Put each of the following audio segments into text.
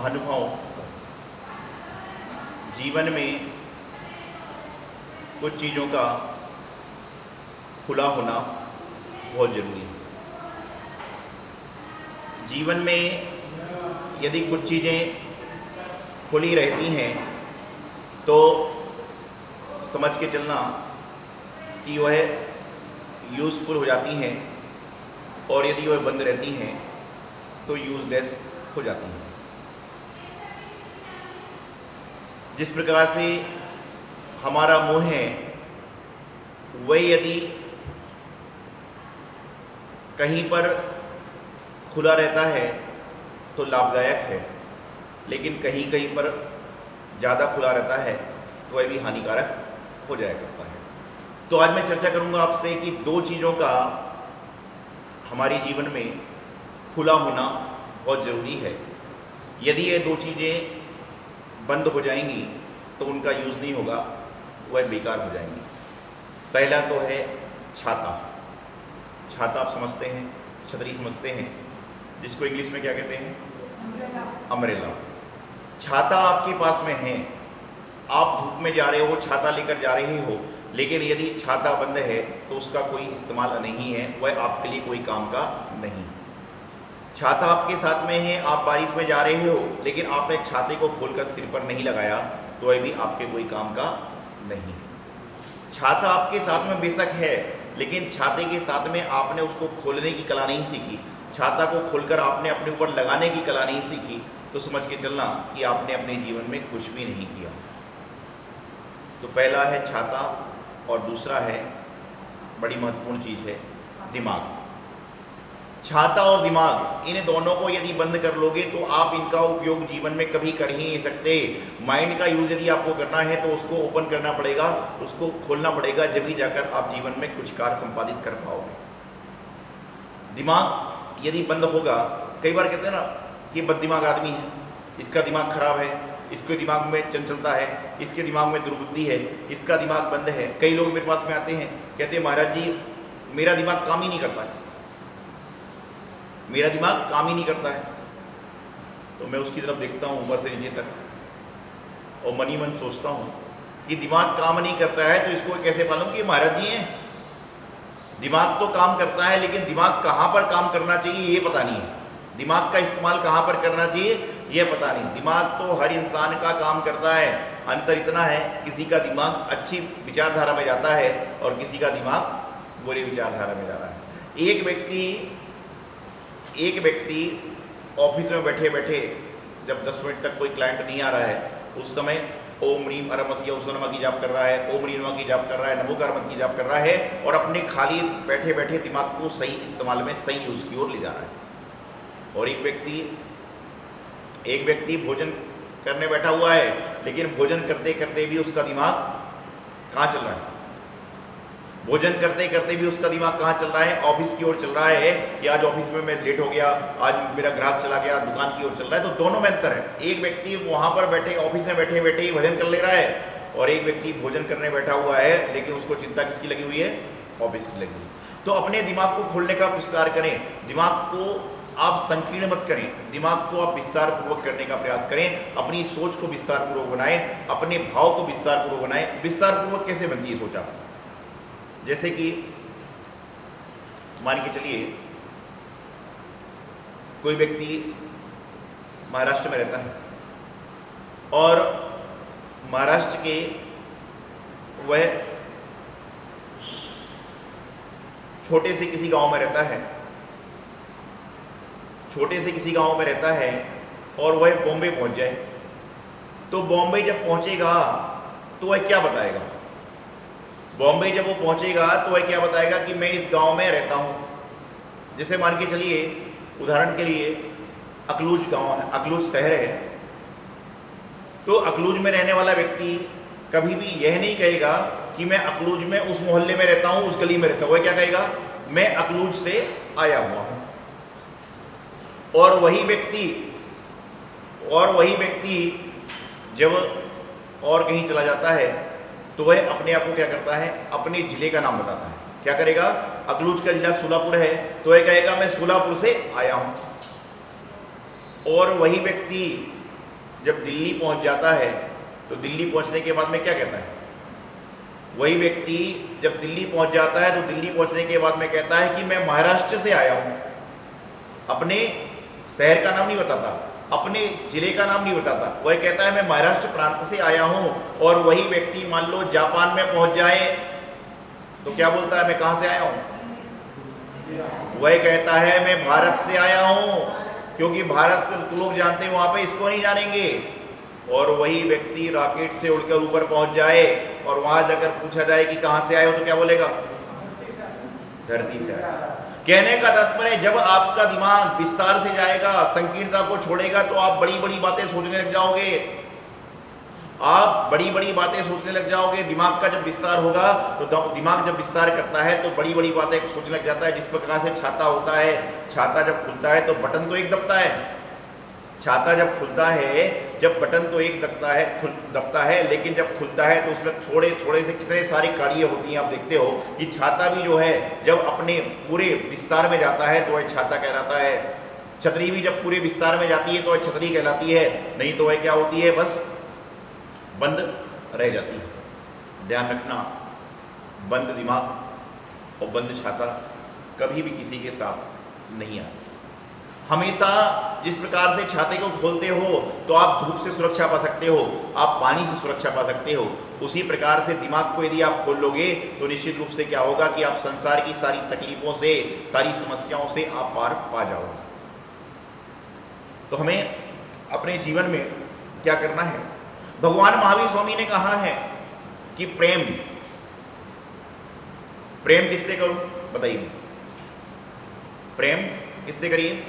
महानुभाव, जीवन में कुछ चीज़ों का खुला होना बहुत ज़रूरी है। जीवन में यदि कुछ चीज़ें खुली रहती हैं तो समझ के चलना कि वह यूज़फुल हो जाती हैं, और यदि वह बंद रहती हैं तो यूज़लेस हो जाती हैं। जिस प्रकार से हमारा मुंह है वह यदि कहीं पर खुला रहता है तो लाभदायक है, लेकिन कहीं कहीं पर ज़्यादा खुला रहता है तो वह भी हानिकारक हो जाया करता है। तो आज मैं चर्चा करूंगा आपसे कि दो चीज़ों का हमारे जीवन में खुला होना बहुत ज़रूरी है। यदि ये दो चीज़ें बंद हो जाएंगी तो उनका यूज़ नहीं होगा, वह बेकार हो जाएंगी। पहला तो है छाता। छाता आप समझते हैं, छतरी समझते हैं, जिसको इंग्लिश में क्या कहते हैं? अम्ब्रेला। छाता आपके पास में है, आप धूप में जा रहे हो, छाता लेकर जा रहे हो, लेकिन यदि छाता बंद है तो उसका कोई इस्तेमाल नहीं है, वह आपके लिए कोई काम का नहीं। छाता आपके साथ में है, आप बारिश में जा रहे हो, लेकिन आपने छाते को खोलकर सिर पर नहीं लगाया तो वह भी आपके कोई काम का नहीं। छाता आपके साथ में बेशक है, लेकिन छाते के साथ में आपने उसको खोलने की कला नहीं सीखी, छाता को खोलकर आपने अपने ऊपर लगाने की कला नहीं सीखी, तो समझ के चलना कि आपने अपने जीवन में कुछ भी नहीं किया। तो पहला है छाता, और दूसरा है, बड़ी महत्वपूर्ण चीज़ है, दिमाग। छाता और दिमाग, इन दोनों को यदि बंद कर लोगे तो आप इनका उपयोग जीवन में कभी कर ही नहीं सकते। माइंड का यूज़ यदि आपको करना है तो उसको ओपन करना पड़ेगा, उसको खोलना पड़ेगा, जब ही जाकर आप जीवन में कुछ कार्य संपादित कर पाओगे। दिमाग यदि बंद होगा, कई बार कहते हैं ना कि बददिमाग आदमी है, इसका दिमाग खराब है, इसके दिमाग में चंचलता है, इसके दिमाग में दुर्बुद्धि है, इसका दिमाग बंद है। कई लोग मेरे पास में आते हैं, कहते हैं महाराज जी मेरा दिमाग काम ही नहीं करता है, मेरा दिमाग काम ही नहीं करता है। तो मैं उसकी तरफ देखता हूँ ऊपर से नीचे तक, और मन ही मन सोचता हूँ कि दिमाग काम नहीं करता है तो इसको कैसे मालूम कि महाराज जी हैं? दिमाग तो काम करता है, लेकिन दिमाग कहाँ पर काम करना चाहिए ये पता नहीं है, दिमाग का इस्तेमाल कहाँ पर करना चाहिए ये पता नहीं। दिमाग तो हर इंसान का काम करता है, अंतर इतना है किसी का दिमाग अच्छी विचारधारा में जाता है और किसी का दिमाग बुरी विचारधारा में जा रहा है। एक व्यक्ति ऑफिस में बैठे बैठे जब 10 मिनट तक कोई क्लाइंट नहीं आ रहा है, उस समय ओम ह्रीम अरमस्य उसनमा की जाप कर रहा है, ओम ह्रीम की जाप कर रहा है, नमो कारमत की जाप कर रहा है, और अपने खाली बैठे बैठे दिमाग को सही इस्तेमाल में, सही यूज़ की ओर ले जा रहा है। और एक व्यक्ति भोजन करने बैठा हुआ है, लेकिन भोजन करते करते भी उसका दिमाग कहाँ चल रहा है? भोजन करते करते भी उसका दिमाग कहाँ चल रहा है? ऑफिस की ओर चल रहा है कि आज ऑफिस में मैं लेट हो गया, आज मेरा ग्राहक चला गया, दुकान की ओर चल रहा है। तो दोनों में अंतर है। एक व्यक्ति वहाँ पर बैठे ऑफिस में बैठे बैठे ही भजन कर ले रहा है, और एक व्यक्ति भोजन करने बैठा हुआ है, लेकिन उसको चिंता किसकी लगी हुई है? ऑफिस की लगी हुई। तो अपने दिमाग को खोलने का विस्तार करें, दिमाग को आप संकीर्ण मत करें, दिमाग को आप विस्तार पूर्वक करने का प्रयास करें, अपनी सोच को विस्तार पूर्वक बनाएं, अपने भाव को विस्तार पूर्वक बनाएं। विस्तार पूर्वक कैसे बनती है सोच आप? जैसे कि मान के चलिए कोई व्यक्ति महाराष्ट्र में रहता है, और महाराष्ट्र के वह छोटे से किसी गांव में रहता है, छोटे से किसी गांव में रहता है, और वह बॉम्बे पहुंच जाए, तो बॉम्बे जब पहुंचेगा तो वह क्या बताएगा? बॉम्बे जब वो पहुंचेगा तो वह क्या बताएगा कि मैं इस गांव में रहता हूं। जैसे मान के चलिए उदाहरण के लिए अकलूज गांव है, अकलूज शहर है, तो अकलूज में रहने वाला व्यक्ति कभी भी यह नहीं कहेगा कि मैं अकलूज में उस मोहल्ले में रहता हूं, उस गली में रहता हूं। वह क्या कहेगा? मैं अकलूज से आया हुआ हूं। और वही व्यक्ति जब और कहीं चला जाता है तो वह अपने आप को क्या करता है? अपने जिले का नाम बताता है। क्या करेगा? अकलूज का जिला सोलापुर है तो वह कहेगा मैं सोलापुर से आया हूं। और वही व्यक्ति जब दिल्ली पहुंच जाता है तो दिल्ली पहुंचने के बाद में क्या कहता है? वही व्यक्ति जब दिल्ली पहुंच जाता है तो दिल्ली पहुंचने के बाद में कहता है कि मैं महाराष्ट्र से आया हूं। अपने शहर का नाम नहीं बताता, अपने जिले का नाम नहीं बताता, वह कहता है मैं महाराष्ट्र प्रांत से आया हूं। और वही व्यक्ति मान लो जापान में पहुंच जाए तो क्या बोलता है? मैं कहां से आया हूं? वह कहता है मैं भारत से आया हूं, क्योंकि भारत को लोग जानते हैं, वहां पे इसको नहीं जानेंगे। और वही व्यक्ति रॉकेट से उड़कर ऊपर पहुंच जाए और वहां जाकर पूछा जाए कि कहां से आए हो तो क्या बोलेगा? धरती से आया। कहने का तात्पर्य, जब आपका दिमाग विस्तार से जाएगा, संकीर्णता को छोड़ेगा, तो आप बड़ी बड़ी बातें सोचने लग जाओगे। आप बड़ी बड़ी बातें सोचने लग जाओगे। दिमाग का जब विस्तार होगा तो दिमाग जब विस्तार करता है तो बड़ी बड़ी बातें सोचने लग जाता है। जिस प्रकार से छाता होता है, छाता जब खुलता है तो बटन तो एक दबता है। छाता जब खुलता है, जब बटन तो एक दबता है, लेकिन जब खुलता है तो उसमें थोड़े थोड़े से कितने सारी काड़ियाँ होती हैं। आप देखते हो कि छाता भी जो है जब अपने पूरे विस्तार में जाता है तो वह छाता कहलाता है। छतरी भी जब पूरे विस्तार में जाती है तो वह छतरी कहलाती है, नहीं तो वह क्या होती है? बस बंद रह जाती है। ध्यान रखना, बंद दिमाग और बंद छाता कभी भी किसी के साथ नहीं आ सकता। हमेशा जिस प्रकार से छाते को खोलते हो तो आप धूप से सुरक्षा पा सकते हो, आप पानी से सुरक्षा पा सकते हो, उसी प्रकार से दिमाग को यदि आप खोल लोगे तो निश्चित रूप से क्या होगा कि आप संसार की सारी तकलीफों से, सारी समस्याओं से आप पार पा जाओगे। तो हमें अपने जीवन में क्या करना है? भगवान महावीर स्वामी ने कहा है कि प्रेम किससे करूं? बताइए, प्रेम किससे करिए?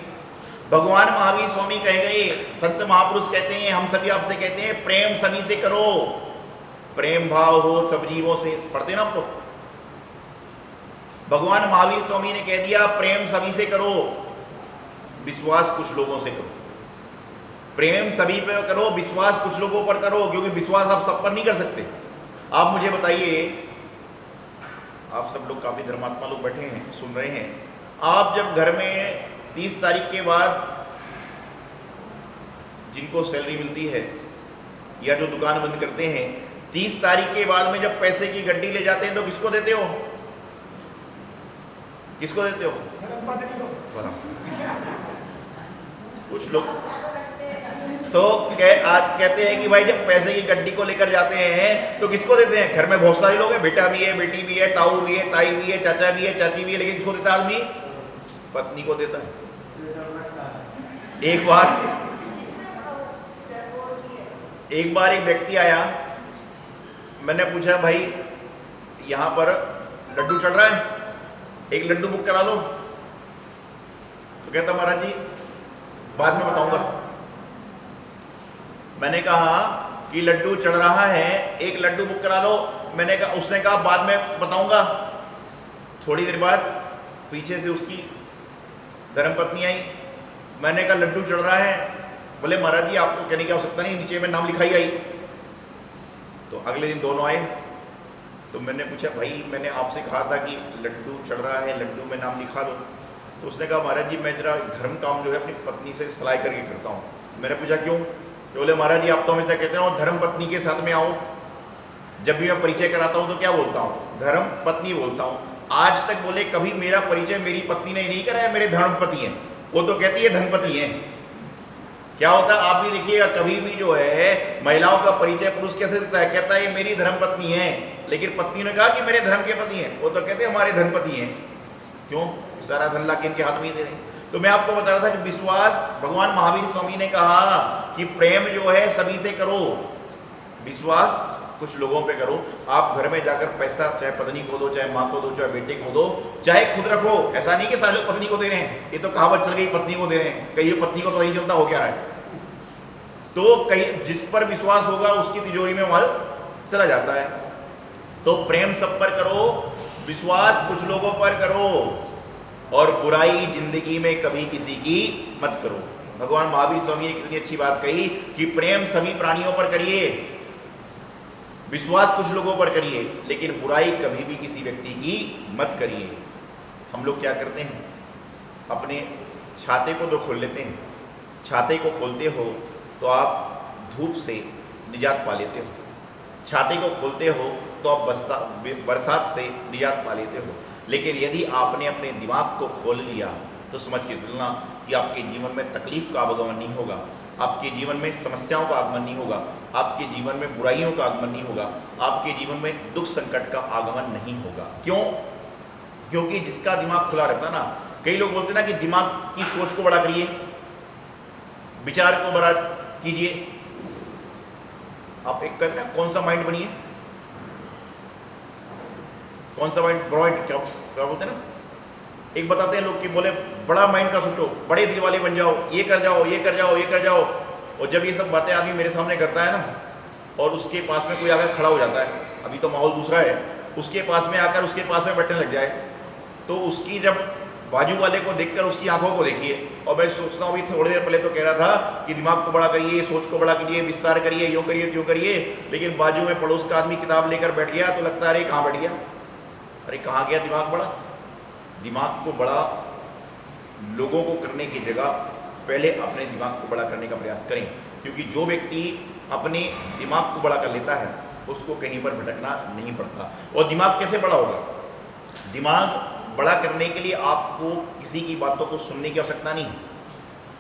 भगवान महावीर स्वामी कह गए, संत महापुरुष कहते हैं, हम सभी आपसे कहते हैं, प्रेम सभी से करो, प्रेम भाव हो सब जीवों से। पढ़ते ना आप लोग? भगवान महावीर स्वामी ने कह दिया प्रेम सभी से करो, विश्वास कुछ लोगों से करो। प्रेम सभी पे करो, विश्वास कुछ लोगों पर करो, क्योंकि विश्वास आप सब पर नहीं कर सकते। आप मुझे बताइए, आप सब लोग काफी धर्मात्मा लोग बैठे हैं, सुन रहे हैं, आप जब घर में 30 तारीख के बाद जिनको सैलरी मिलती है या जो दुकान बंद करते हैं, 30 तारीख के बाद में जब पैसे की गड्डी ले जाते हैं तो किसको देते हो? किसको देते हो? कुछ लोग तो आज कहते हैं कि भाई जब पैसे की गड्डी को लेकर जाते हैं तो किसको देते हैं? घर में बहुत सारे लोग हैं, बेटा भी है, बेटी भी है, ताऊ भी है, ताई भी है, चाचा भी है, चाची भी है, लेकिन किसको देता है आदमी? पत्नी को देता है। एक बार एक व्यक्ति आया, मैंने पूछा भाई यहाँ पर लड्डू चढ़ रहा है, एक लड्डू बुक करा लो। तो कहता महाराज जी बाद में बताऊंगा। मैंने कहा कि लड्डू चढ़ रहा है, एक लड्डू बुक करा लो। मैंने कहा, उसने कहा बाद में बताऊंगा। थोड़ी देर बाद पीछे से उसकी धर्मपत्नी आई। मैंने कहा लड्डू चढ़ रहा है। बोले महाराज जी आपको कहने की आवश्यकता नहीं, नीचे में नाम लिखाई आई। तो अगले दिन दोनों आए, तो मैंने पूछा भाई मैंने आपसे कहा था कि लड्डू चढ़ रहा है, लड्डू में नाम लिखा दो। तो उसने कहा महाराज जी मैं जरा धर्म काम जो है अपनी पत्नी से सलाह करके करता हूँ। मैंने पूछा क्यों? तो बोले महाराज जी आप तो हमेशा कहते हो धर्म पत्नी के साथ में आओ। जब भी मैं परिचय कराता हूँ तो क्या बोलता हूँ? धर्म पत्नी बोलता हूँ। आज तक बोले कभी मेरा परिचय मेरी पत्नी ने नहीं कराया, मेरे धर्मपति हैं। वो तो कहती है धनपति हैं। क्या होता है आप भी देखिएगा, कभी भी जो है महिलाओं का परिचय पुरुष कैसे देता है? कहता है ये मेरी धर्मपत्नी है, लेकिन पत्नी ने कहा कि मेरे धर्म के पति हैं। वो तो कहते हैं हमारे धनपति हैं। क्यों? सारा धन ला के इनके हाथ में ही दे रहे हैं। तो मैं आपको बता रहा था कि विश्वास, भगवान महावीर स्वामी ने कहा कि प्रेम जो है सभी से करो, विश्वास कुछ लोगों पे करो। आप घर में जाकर पैसा चाहे पत्नी को दो, चाहे माँ को दो, चाहे बेटे को दो, चाहे खुद रखो। ऐसा नहीं कि सारे लोग पत्नी को दे रहे हैं, ये तो कहावत चल गई पत्नी को दे रहे हैं। कहीं पत्नी को तो नहीं चलता हो क्या रहा है। तो कहीं जिस पर विश्वास होगा उसकी तिजोरी में माल चला जाता है। तो प्रेम सब पर करो, विश्वास कुछ लोगों पर करो, और बुराई जिंदगी में कभी किसी की मत करो। भगवान महावीर स्वामी ने कितनी अच्छी बात कही कि प्रेम सभी प्राणियों पर करिए, विश्वास कुछ लोगों पर करिए, लेकिन बुराई कभी भी किसी व्यक्ति की मत करिए। हम लोग क्या करते हैं, अपने छाते को तो खोल लेते हैं। छाते को खोलते हो तो आप धूप से निजात पा लेते हो, छाते को खोलते हो तो आप बरसात से निजात पा लेते हो। लेकिन यदि आपने अपने दिमाग को खोल लिया तो समझ के चलना कि आपके जीवन में तकलीफ का आगमन नहीं होगा, आपके जीवन में समस्याओं का आगमन नहीं होगा, आपके जीवन में बुराइयों का आगमन नहीं होगा, आपके जीवन में दुख संकट का आगमन नहीं होगा। क्यों? क्योंकि जिसका दिमाग खुला रहता ना, कई लोग बोलते ना कि दिमाग की सोच को बड़ा करिए, विचार को बड़ा कीजिए। आप एक कहते ना कौन सा माइंड बनिए, कौन सा माइंड, ब्रॉड क्या बोलते हैं ना, एक बताते हैं लोग कि बोले बड़ा माइंड का सोचो, बड़े दिल वाले बन जाओ, ये कर जाओ, ये कर जाओ, ये कर जाओ। और जब ये सब बातें आदमी मेरे सामने करता है ना, और उसके पास में कोई आकर खड़ा हो जाता है, अभी तो माहौल दूसरा है, उसके पास में आकर उसके पास में बैठने लग जाए, तो उसकी जब बाजू वाले को देखकर उसकी आंखों को देखिए। और मैं सोचता हूँ, अभी थोड़ी देर पहले तो कह रहा था कि दिमाग को बड़ा करिए, सोच को बड़ा कीजिए, विस्तार करिए, यूँ करिए त्यों करिए, लेकिन बाजू में पड़ोस का आदमी किताब लेकर बैठ गया तो लगता है अरे कहाँ बैठ गया, अरे कहाँ गया दिमाग बड़ा। दिमाग को बड़ा लोगों को करने की जगह पहले अपने दिमाग को बड़ा करने का प्रयास करें, क्योंकि जो व्यक्ति अपने दिमाग को बड़ा कर लेता है उसको कहीं पर भटकना नहीं पड़ता। और दिमाग कैसे बड़ा होगा? दिमाग बड़ा करने के लिए आपको किसी की बातों को सुनने की आवश्यकता नहीं है,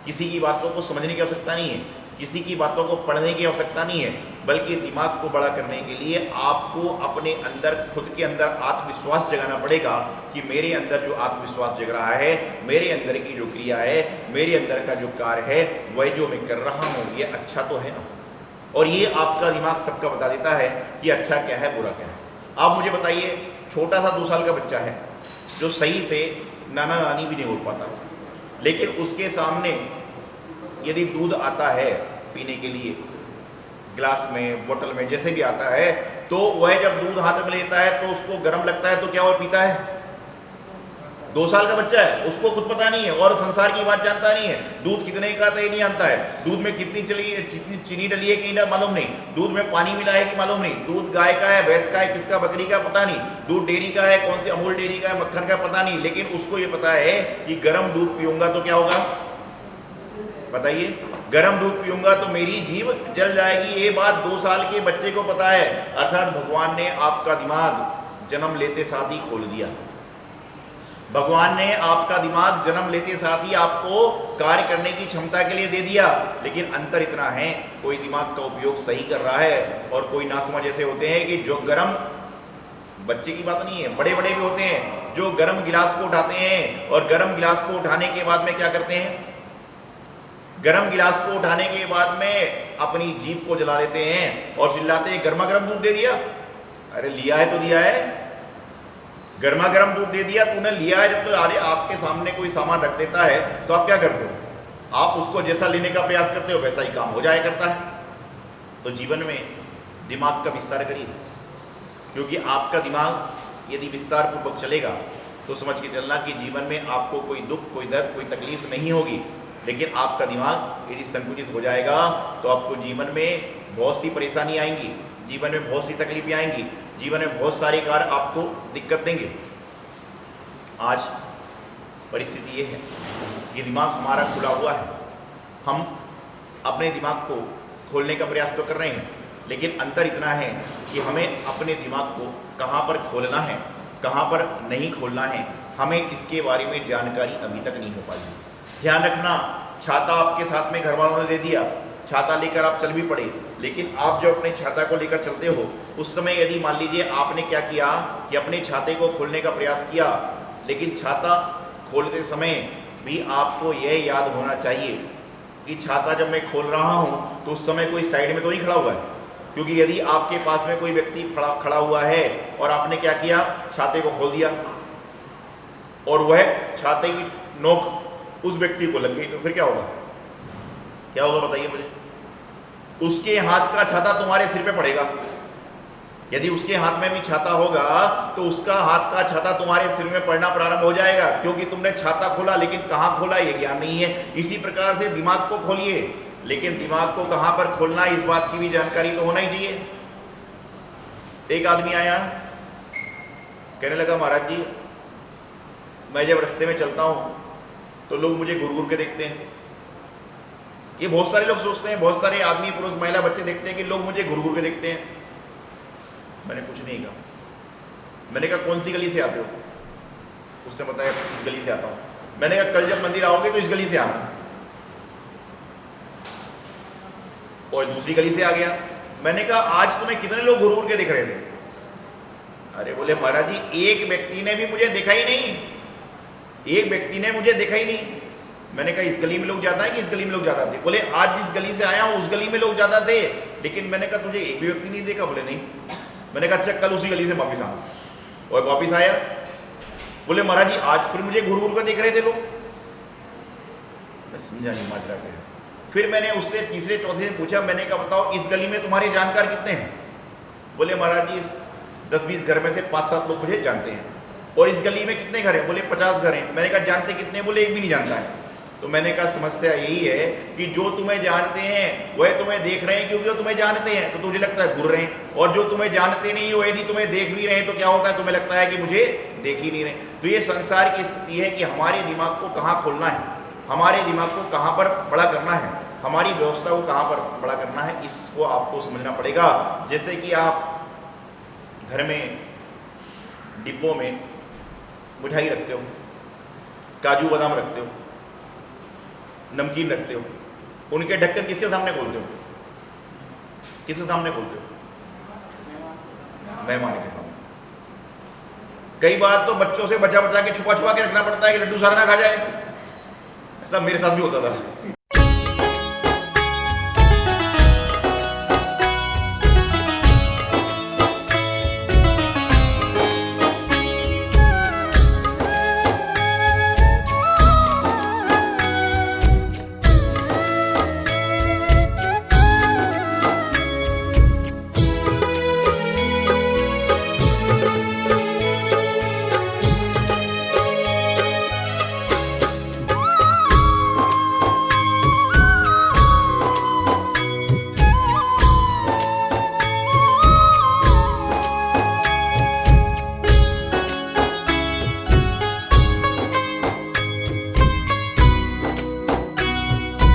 किसी की बातों को समझने की आवश्यकता नहीं है, किसी की बातों को पढ़ने की आवश्यकता नहीं है, बल्कि दिमाग को बड़ा करने के लिए आपको अपने अंदर, खुद के अंदर आत्मविश्वास जगाना पड़ेगा कि मेरे अंदर जो आत्मविश्वास जग रहा है, मेरे अंदर की जो क्रिया है, मेरे अंदर का जो कार्य है, वह जो मैं कर रहा हूँ ये अच्छा तो है ना। और ये आपका दिमाग सबका बता देता है कि अच्छा क्या है, बुरा क्या है। आप मुझे बताइए, छोटा सा 2 साल का बच्चा है जो सही से नाना नानी भी नहीं हो पाता, लेकिन उसके सामने यदि दूध आता है पीने के लिए, गिलास में, बोतल में, जैसे भी आता है, तो वह जब दूध हाथ में लेता है तो उसको गर्म लगता है, तो क्या वो पीता है? 2 साल का बच्चा है, उसको कुछ पता नहीं है और संसार की बात जानता नहीं है। दूध कितने का आता है नहीं जानता है, दूध में कितनी चीनी डली है कि नहीं मालूम नहीं, दूध में पानी मिला है कि मालूम नहीं, दूध गाय का है, भैंस का है, किसका, बकरी का पता नहीं, दूध डेयरी का है, कौन सी अमूल डेयरी का है, मक्खन का पता नहीं, लेकिन उसको ये पता है कि गर्म दूध पीऊंगा तो क्या होगा, बताइए, गर्म दूध पीऊंगा तो मेरी जीभ जल जाएगी। ये बात 2 साल के बच्चे को पता है। अर्थात भगवान ने आपका दिमाग जन्म लेते साथ ही खोल दिया। भगवान ने आपका दिमाग जन्म लेते साथ ही आपको कार्य करने की क्षमता के लिए दे दिया, लेकिन अंतर इतना है, कोई दिमाग का उपयोग सही कर रहा है और कोई नासमझ ऐसे होते हैं कि जो गर्म, बच्चे की बात नहीं है, बड़े बड़े भी होते हैं जो गर्म गिलास को उठाते हैं और गर्म गिलास को उठाने के बाद में क्या करते हैं, गर्म गिलास को उठाने के बाद में अपनी जीभ को जला लेते हैं और चिल्लाते हैं गर्मा गर्म दूध दे दिया। अरे लिया है तो दिया है, गर्मा गर्म दूध दे दिया, तूने लिया है। जब तो अरे आपके सामने कोई सामान रख देता है तो आप क्या करते हो, आप उसको जैसा लेने का प्रयास करते हो वैसा ही काम हो जाया करता है। तो जीवन में दिमाग का विस्तार करिए, क्योंकि आपका दिमाग यदि विस्तार पूर्वक चलेगा तो समझ के चलना कि जीवन में आपको कोई दुख, कोई दर्द, कोई तकलीफ नहीं होगी। लेकिन आपका दिमाग यदि संकुचित हो जाएगा तो आपको जीवन में बहुत सी परेशानी आएंगी, जीवन में बहुत सी तकलीफें आएंगी, जीवन में बहुत सारे कार्य आपको दिक्कत देंगे। आज परिस्थिति ये है कि दिमाग हमारा खुला हुआ है, हम अपने दिमाग को खोलने का प्रयास तो कर रहे हैं, लेकिन अंतर इतना है कि हमें अपने दिमाग को कहाँ पर खोलना है, कहाँ पर नहीं खोलना है, हमें इसके बारे में जानकारी अभी तक नहीं हो पाई। ध्यान रखना, छाता आपके साथ में घर वालों ने दे दिया, छाता लेकर आप चल भी पड़े, लेकिन आप जो अपने छाता को लेकर चलते हो उस समय यदि मान लीजिए आपने क्या किया कि अपने छाते को खोलने का प्रयास किया, लेकिन छाता खोलते समय भी आपको यह याद होना चाहिए कि छाता जब मैं खोल रहा हूँ तो उस समय कोई साइड में तो नहीं खड़ा हुआ है, क्योंकि यदि आपके पास में कोई व्यक्ति खड़ा हुआ है और आपने क्या किया, छाते को खोल दिया और वह छाते की नोक उस व्यक्ति को लग गई, तो फिर क्या होगा, क्या होगा बताइए मुझे। उसके हाथ का छाता तुम्हारे सिर पे पड़ेगा। यदि उसके हाथ में भी छाता होगा तो उसका हाथ का छाता तुम्हारे सिर में पड़ना प्रारंभ हो जाएगा, क्योंकि तुमने छाता खोला, लेकिन कहाँ खोला ये ज्ञान नहीं है। इसी प्रकार से दिमाग को खोलिए, लेकिन दिमाग को कहाँ पर खोलना इस बात की भी जानकारी तो होना ही चाहिए। एक आदमी आया, कहने लगा महाराज जी मैं जब रास्ते में चलता हूँ तो लोग मुझे घूर घूर के देखते हैं ये बहुत सारे लोग सोचते हैं, बहुत सारे आदमी, पुरुष, महिला, बच्चे देखते हैं कि लोग मुझे घूर घूर के देखते हैं। मैंने कुछ नहीं कहा। मैंने कहा कौन सी गली से आते हो? उससे बताया इस गली से आता हूँ। मैंने कहा कल जब मंदिर आओगे तो इस गली से आना, और दूसरी गली से आ गया। मैंने कहा आज तुम्हें कितने लोग घूर घूर के दिख रहे थे? अरे बोले महाराज जी एक व्यक्ति ने भी मुझे देखा ही नहीं, एक व्यक्ति ने मुझे देखा ही नहीं। मैंने कहा इस गली में लोग ज्यादा है कि इस गली में लोग ज्यादा थे? बोले आज जिस गली से आया हूं उस गली में लोग ज्यादा थे, लेकिन मैंने कहा तुझे एक भी व्यक्ति नहीं देखा? बोले नहीं। मैंने कहा अच्छा कल उसी गली से वापिस आना, और वापिस आया। बोले महाराज जी आज फिर मुझे घूर घूर कर देख रहे थे लोग। मैं समझा नहीं माजरा क्या। फिर मैंने उससे तीसरे चौथे दिन पूछा, मैंने कहा बताओ इस गली में तुम्हारे जानकार कितने हैं? बोले महाराज जी 10-20 घर में से 5-7 लोग मुझे जानते हैं। और इस गली में कितने घर हैं? बोले 50 घर हैं। मैंने कहा जानते कितने? बोले एक भी नहीं जानता है। तो मैंने कहा समस्या यही है कि जो तुम्हें जानते हैं वह तुम्हें देख रहे हैं, क्योंकि वो तुम्हें जानते हैं तो तुझे लगता है घूर रहे हैं, और जो तुम्हें जानते नहीं वो यदि तुम्हें देख भी रहे हैं तो क्या होता है, तुम्हें लगता है कि मुझे देख ही नहीं रहे। तो ये संसार की स्थिति है कि हमारे दिमाग को कहाँ खोलना है, हमारे दिमाग को कहाँ पर बड़ा करना है, हमारी व्यवस्था को कहाँ पर बड़ा करना है, इसको आपको समझना पड़ेगा। जैसे कि आप घर में डिब्बों में मिठाई रखते हो, काजू बादाम रखते हो, नमकीन रखते हो, उनके ढक्कन किसके सामने खोलते हो? किसके सामने खोलते हो? मेहमान के सामने। कई बार तो बच्चों से बचा बचा के, छुपा छुपा के रखना पड़ता है कि लड्डू सारा ना खा जाए। ऐसा मेरे साथ भी होता था।